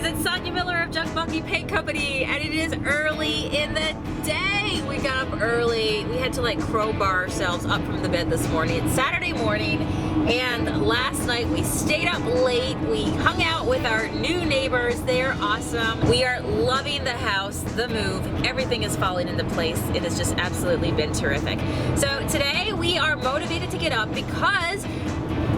guys, it's Sonia Miller of Junk Monkey Paint Company, and it is early in the day. We got up early. We had to like crowbar ourselves up from the bed this morning. It's Saturday morning, and last night we stayed up late. We hung out with our new neighbors. They're awesome. We are loving the house, the move. Everything is falling into place. It has just absolutely been terrific. So today we are motivated to get up because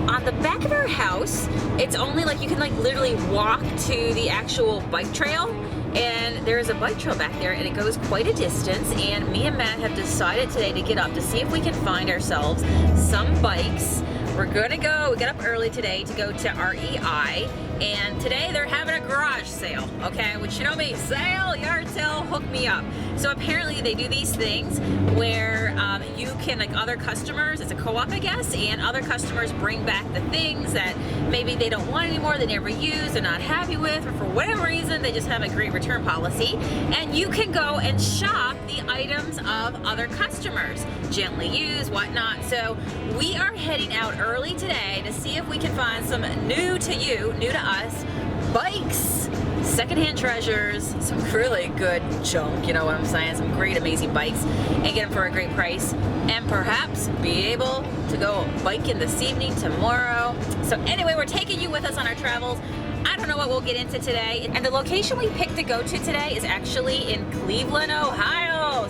on the back of our house, it's only like you can like literally walk to the actual bike trail, and there is a bike trail back there and it goes quite a distance, and me and Matt have decided today to get up to see if we can find ourselves some bikes. We're gonna go, we got up early today to go to REI, and today they're having a garage sale, okay? Which, you know me, sale, yard sale, hook me up. So apparently they do these things where you can, like other customers, it's a co-op I guess, and other customers bring back the things that maybe they don't want anymore, they never use, they're not happy with, or for whatever reason, they just have a great return policy. And you can go and shop the items of other customers, gently used, whatnot. So we are heading out early today to see if we can find some new to you, new to us, bikes, secondhand treasures, some really good junk, you know what I'm saying, some great amazing bikes, and get them for a great price, and perhaps be able to go biking this evening tomorrow. So anyway, we're taking you with us on our travels. I don't know what we'll get into today, and the location we picked to go to today is actually in Cleveland, Ohio.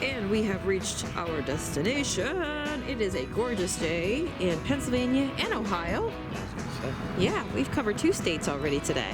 And we have reached our destination. It is a gorgeous day in Pennsylvania and Ohio. Yeah, we've covered 2 states already today.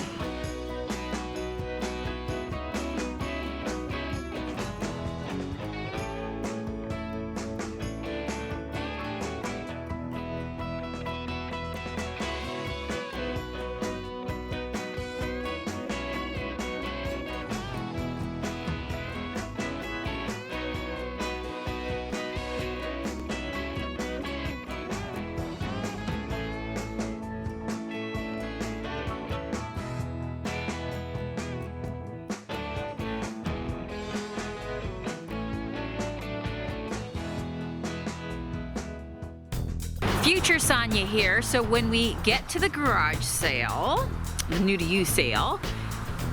Future Sonia here. So when we get to the garage sale, the new to you sale,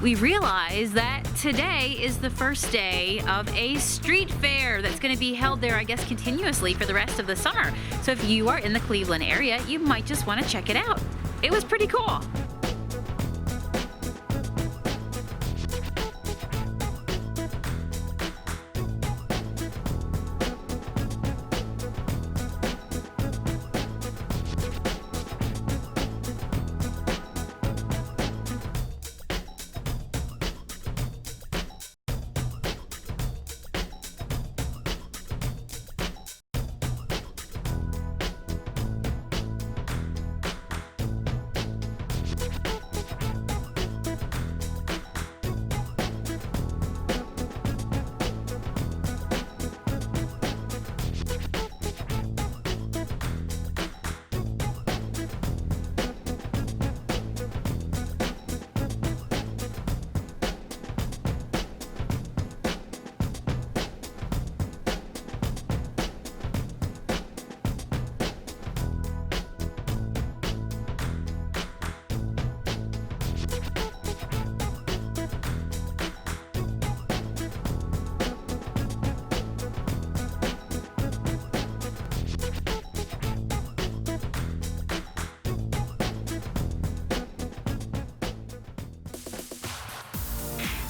we realize that today is the first day of a street fair that's going to be held there, I guess, continuously for the rest of the summer. So if you are in the Cleveland area, you might just want to check it out. It was pretty cool.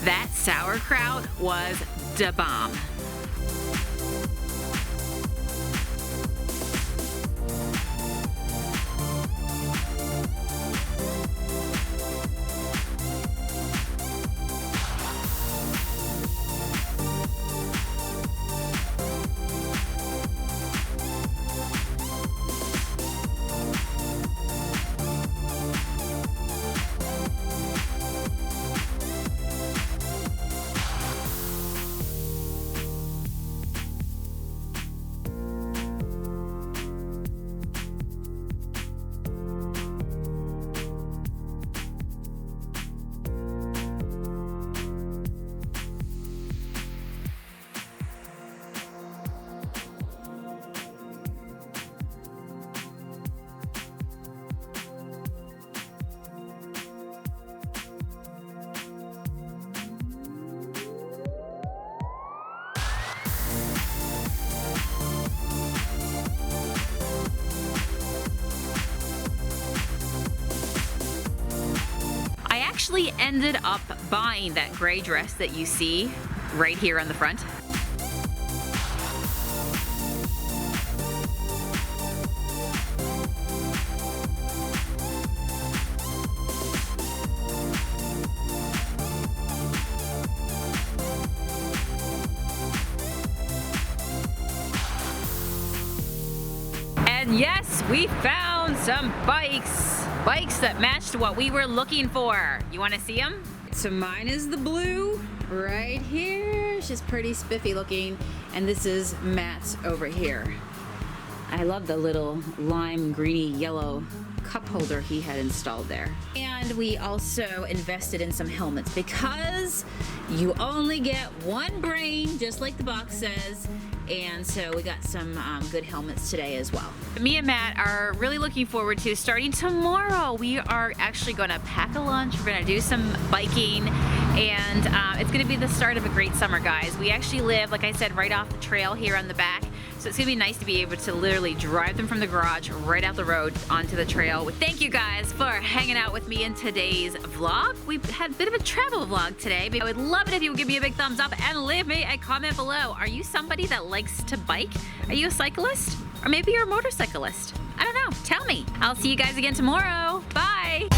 That sauerkraut was da bomb. actually ended up buying that gray dress that you see right here on the front. And yes, we found some bikes that matched what we were looking for. You want to see them? So mine is the blue right here. She's pretty spiffy looking. And this is Matt's over here. I love the little lime greeny yellow cup holder he had installed there. And we also invested in some helmets because you only get one brain, just like the box says. And so we got some good helmets today as well. Me and Matt are really looking forward to starting tomorrow. We are actually going to pack a lunch. We're going to do some biking, and it's going to be the start of a great summer, guys. We actually live, like I said, right off the trail here on the back. So it's gonna be nice to be able to literally drive them from the garage right out the road onto the trail. Thank you guys for hanging out with me in today's vlog. We've had a bit of a travel vlog today. I would love it if you would give me a big thumbs up and leave me a comment below. Are you somebody that likes to bike? Are you a cyclist? Or maybe you're a motorcyclist? I don't know. Tell me. I'll see you guys again tomorrow. Bye.